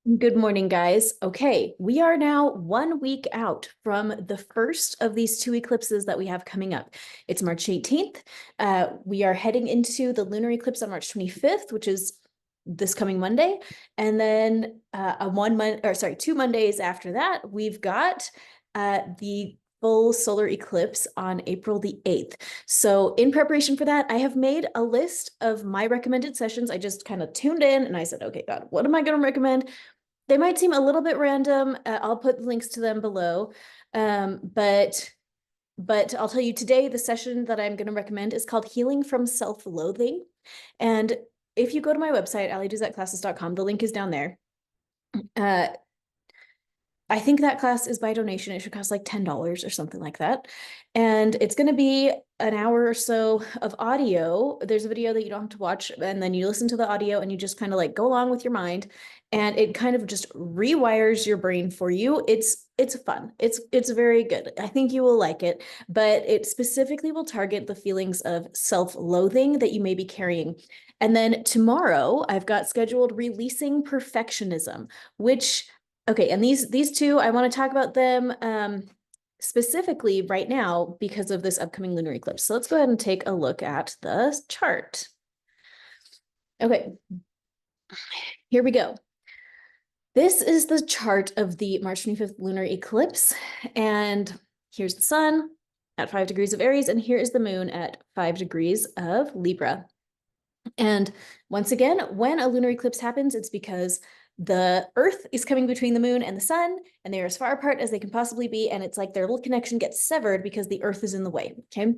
Good morning, guys. Okay, we are now 1 week out from the first of these two eclipses that we have coming up. It's March 18th. We are heading into the lunar eclipse on March 25th, which is this coming Monday. And then 2 Mondays after that, we've got the full solar eclipse on April the 8th. So in preparation for that, I have made a list of my recommended sessions. I just kind of tuned in and I said, okay, God, what am I going to recommend? They might seem a little bit random. I'll put links to them below. But I'll tell you today, the session that I'm going to recommend is called Healing from Self-Loathing. And if you go to my website, alliedoesatclasses.com, the link is down there. Uh, I think that class is by donation. It should cost like $10 or something like that. And it's going to be an hour or so of audio. There's a video that you don't have to watch, and then you listen to the audio and you just kind of like go along with your mind, and it kind of just rewires your brain for you. It's fun. It's very good. I think you will like it, but it specifically will target the feelings of self-loathing that you may be carrying. And then tomorrow, I've got scheduled Releasing Perfectionism, which okay, and these two, I want to talk about them specifically right now because of this upcoming lunar eclipse. So let's go ahead and take a look at the chart. Okay, here we go. This is the chart of the March 25th lunar eclipse, and here's the sun at 5 degrees of Aries, and here is the moon at 5 degrees of Libra. And once again, when a lunar eclipse happens, it's because the Earth is coming between the moon and the sun, and they're as far apart as they can possibly be. And it's like their little connection gets severed because the Earth is in the way. Okay.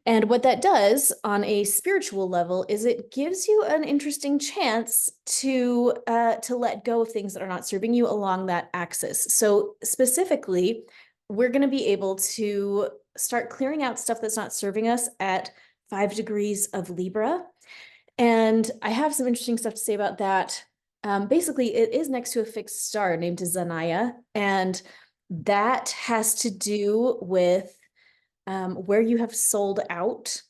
And what that does on a spiritual level is it gives you an interesting chance to let go of things that are not serving you along that axis. So specifically, we're going to be able to start clearing out stuff that's not serving us at 5 degrees of Libra. And I have some interesting stuff to say about that. Basically, it is next to a fixed star named Zanaya, and that has to do with where you have sold out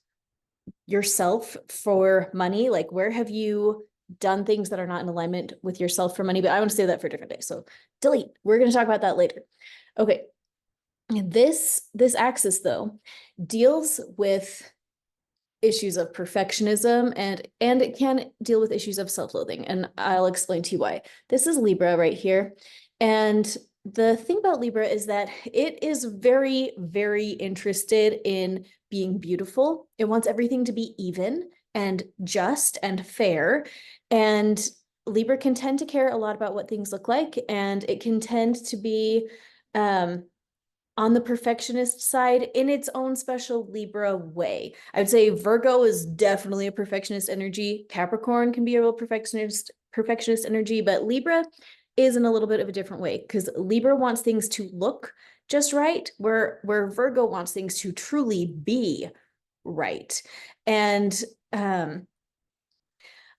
yourself for money. Like, where have you done things that are not in alignment with yourself for money? But I want to save that for a different day. So delete. We're going to talk about that later. Okay. This axis, though, deals with issues of perfectionism, and it can deal with issues of self-loathing, and I'll explain to you why. This is Libra right here, and the thing about Libra is that it is very, very interested in being beautiful. It wants everything to be even and just and fair, and Libra can tend to care a lot about what things look like, and it can tend to be on the perfectionist side in its own special Libra way. I would say Virgo is definitely a perfectionist energy. Capricorn can be a real perfectionist energy, but Libra is in a little bit of a different way because Libra wants things to look just right, where Virgo wants things to truly be right. And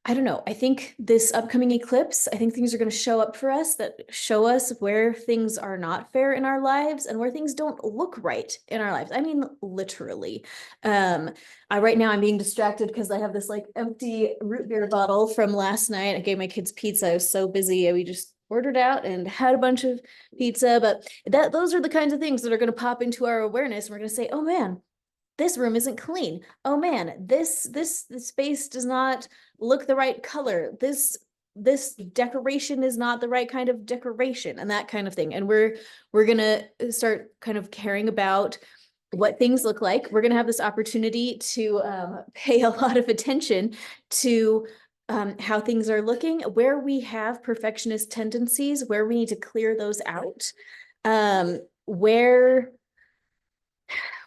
I don't know. I think this upcoming eclipse, I think things are going to show up for us that show us where things are not fair in our lives and where things don't look right in our lives. I mean, literally. Right now I'm being distracted because I have this like empty root beer bottle from last night. I gave my kids pizza. I was so busy. We just ordered out and had a bunch of pizza, but those are the kinds of things that are going to pop into our awareness. And we're going to say, oh man, this room isn't clean. Oh man, this space does not look the right color. This decoration is not the right kind of decoration, and that kind of thing. And we're gonna start kind of caring about what things look like. We're gonna have this opportunity to pay a lot of attention to how things are looking, where we have perfectionist tendencies, where we need to clear those out, where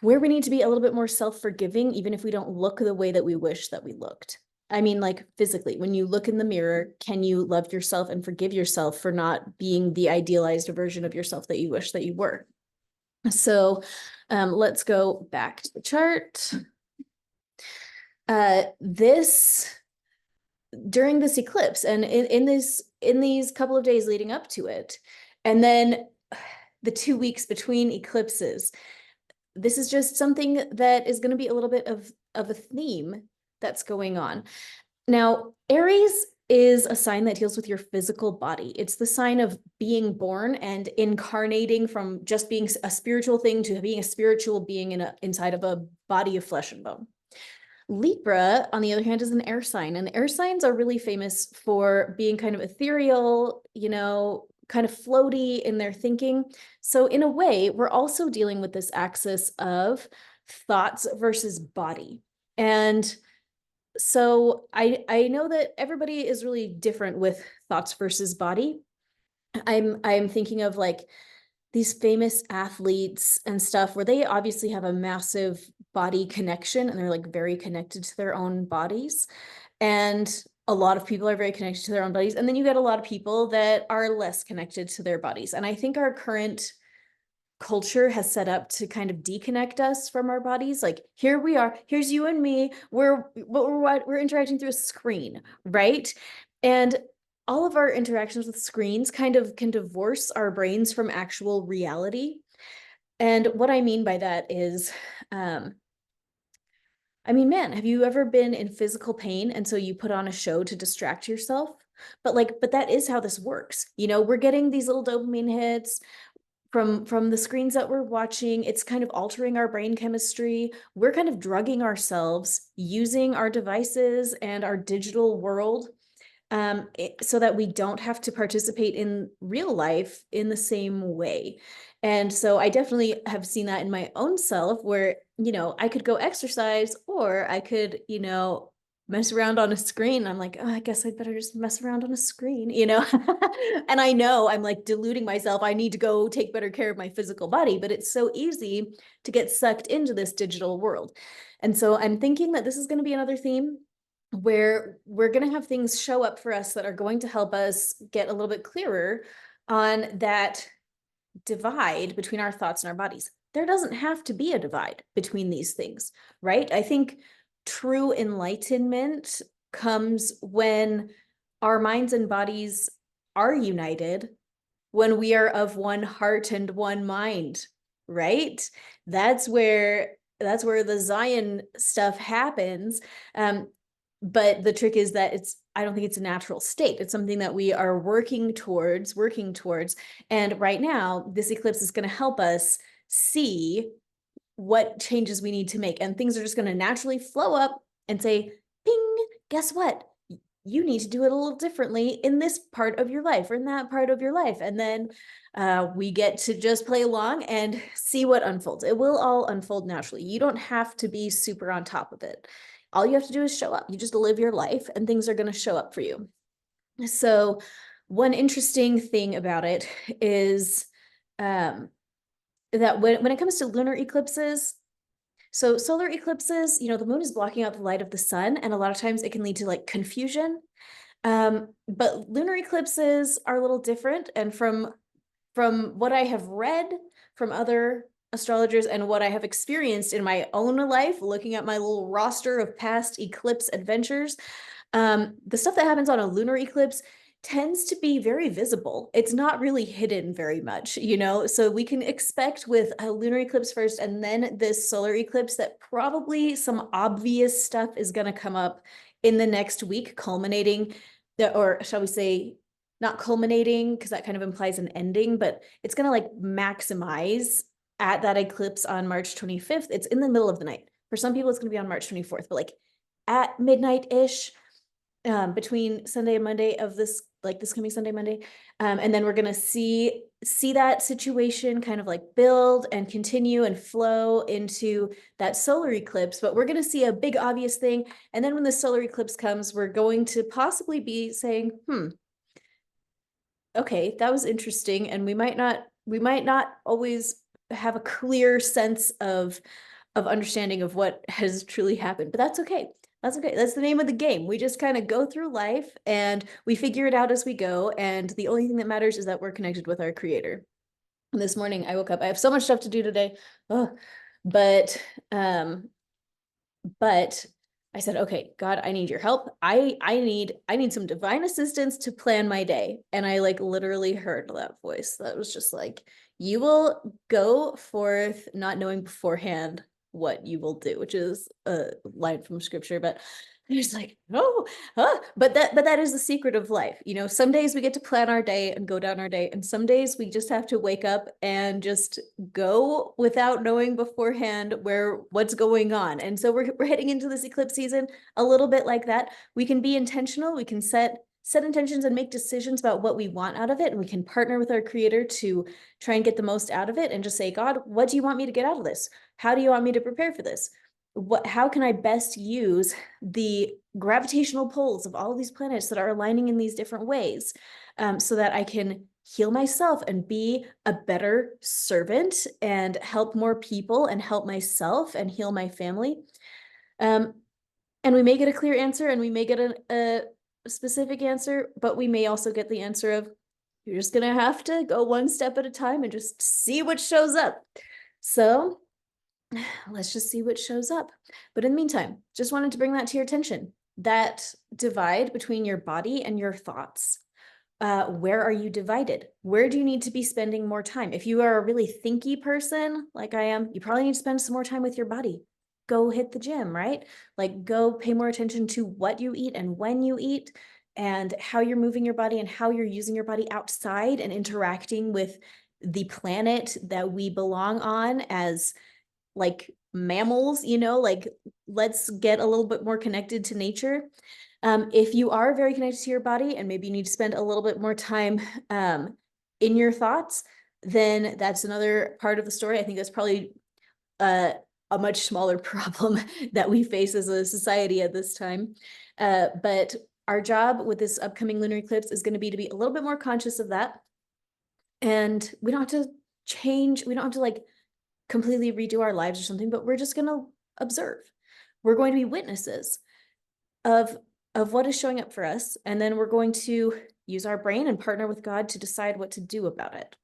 we need to be a little bit more self-forgiving, even if we don't look the way that we wish that we looked. I mean, like physically, when you look in the mirror, can you love yourself and forgive yourself for not being the idealized version of yourself that you wish that you were? So let's go back to the chart. This during this eclipse and in these couple of days leading up to it, and then the 2 weeks between eclipses, this is just something that is going to be a little bit of a theme that's going on. Now, Aries is a sign that deals with your physical body. It's the sign of being born and incarnating from just being a spiritual thing to being a spiritual being inside of a body of flesh and bone. Libra, on the other hand, is an air sign, and air signs are really famous for being kind of ethereal, kind of floaty in their thinking. So in a way, we're also dealing with this axis of thoughts versus body. And so I know that everybody is really different with thoughts versus body. I'm thinking of like these famous athletes and stuff where they obviously have a massive body connection and they're like very connected to their own bodies. And a lot of people are very connected to their own bodies. And then you get a lot of people that are less connected to their bodies. And I think our current culture has set up to kind of deconnect us from our bodies. Like, here we are, here's you and me, we're interacting through a screen, right? And all of our interactions with screens kind of can divorce our brains from actual reality. And what I mean by that is, I mean, man, have you ever been in physical pain and so you put on a show to distract yourself? But that is how this works. We're getting these little dopamine hits from the screens that we're watching. It's kind of altering our brain chemistry. We're kind of drugging ourselves using our devices and our digital world, so that we don't have to participate in real life in the same way. And so I definitely have seen that in my own self where, I could go exercise or I could, mess around on a screen. I'm like, oh, I guess I'd better just mess around on a screen, and I know I'm like deluding myself. I need to go take better care of my physical body, but it's so easy to get sucked into this digital world. And so I'm thinking that this is going to be another theme where we're going to have things show up for us that are going to help us get a little bit clearer on that divide between our thoughts and our bodies. There doesn't have to be a divide between these things, right? I think true enlightenment comes when our minds and bodies are united, when we are of one heart and one mind, right? That's where the Zion stuff happens. But the trick is that I don't think it's a natural state. It's something that we are working towards. And right now, this eclipse is going to help us see what changes we need to make. And things are just going to naturally flow up and say, ping, guess what? You need to do it a little differently in this part of your life or in that part of your life. And then we get to just play along and see what unfolds. It will all unfold naturally. You don't have to be super on top of it. All you have to do is show up. You just live your life and things are going to show up for you. So one interesting thing about it is that when it comes to lunar eclipses, so solar eclipses, the moon is blocking out the light of the sun, and a lot of times it can lead to like confusion. But lunar eclipses are a little different. And from what I have read from other astrologers and what I have experienced in my own life, looking at my little roster of past eclipse adventures, the stuff that happens on a lunar eclipse tends to be very visible. It's not really hidden very much, so we can expect with a lunar eclipse first and then this solar eclipse that probably some obvious stuff is going to come up in the next week, culminating or shall we say, not culminating because that kind of implies an ending, but it's going to like maximize at that eclipse on March 25th. It's in the middle of the night. For some people, it's going to be on March 24th, but like at midnight-ish, between Sunday and Monday of this coming Sunday, Monday. And then we're going to see that situation kind of like build and continue and flow into that solar eclipse. But we're going to see a big obvious thing. And then when the solar eclipse comes, we're going to possibly be saying, okay, that was interesting. And we might not always have a clear sense of understanding of what has truly happened, but that's okay. That's okay. That's the name of the game. We just kind of go through life and we figure it out as we go. And the only thing that matters is that we're connected with our creator. And this morning I woke up, I have so much stuff to do today. Oh, but I said, okay, God, I need your help. I need some divine assistance to plan my day. And I like literally heard that voice that was just like, you will go forth not knowing beforehand what you will do, which is a line from scripture. But It's like, oh, huh. But that is the secret of life. You know, some days we get to plan our day and go down our day, and some days we just have to wake up and just go without knowing beforehand what's going on. And so we're heading into this eclipse season a little bit like that. We can be intentional, we can set intentions and make decisions about what we want out of it, and we can partner with our creator to try and get the most out of it and just say, God, what do you want me to get out of this? How do you want me to prepare for this? How can I best use the gravitational pulls of all of these planets that are aligning in these different ways, so that I can heal myself and be a better servant and help more people and help myself and heal my family. Um, and we may get a clear answer and we may get a specific answer, but we may also get the answer of, you're just gonna have to go one step at a time and just see what shows up. So let's just see what shows up. But in the meantime, just wanted to bring that to your attention. That divide between your body and your thoughts. Where are you divided? Where do you need to be spending more time? If you are a really thinky person like I am, you probably need to spend some more time with your body. Go hit the gym, right? Like, go pay more attention to what you eat and when you eat, and how you're moving your body and how you're using your body outside and interacting with the planet that we belong on as like mammals, you know, like, let's get a little bit more connected to nature. If you are very connected to your body and maybe you need to spend a little bit more time in your thoughts, then that's another part of the story. I think that's probably uh, a much smaller problem that we face as a society at this time. But our job with this upcoming lunar eclipse is going to be a little bit more conscious of that. And we don't have to change, we don't have to like completely redo our lives or something, but we're just going to observe. We're going to be witnesses of what is showing up for us, and then we're going to use our brain and partner with God to decide what to do about it.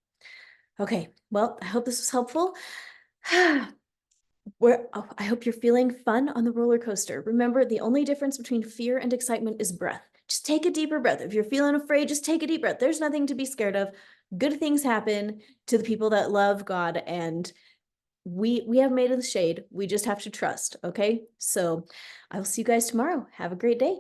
Okay, well, I hope this was helpful. I hope you're feeling fun on the roller coaster. Remember, the only difference between fear and excitement is breath. Just take a deeper breath. If you're feeling afraid, just take a deep breath. There's nothing to be scared of. Good things happen to the people that love God, and we have made of the shade. We just have to trust. Okay, so I will see you guys tomorrow. Have a great day.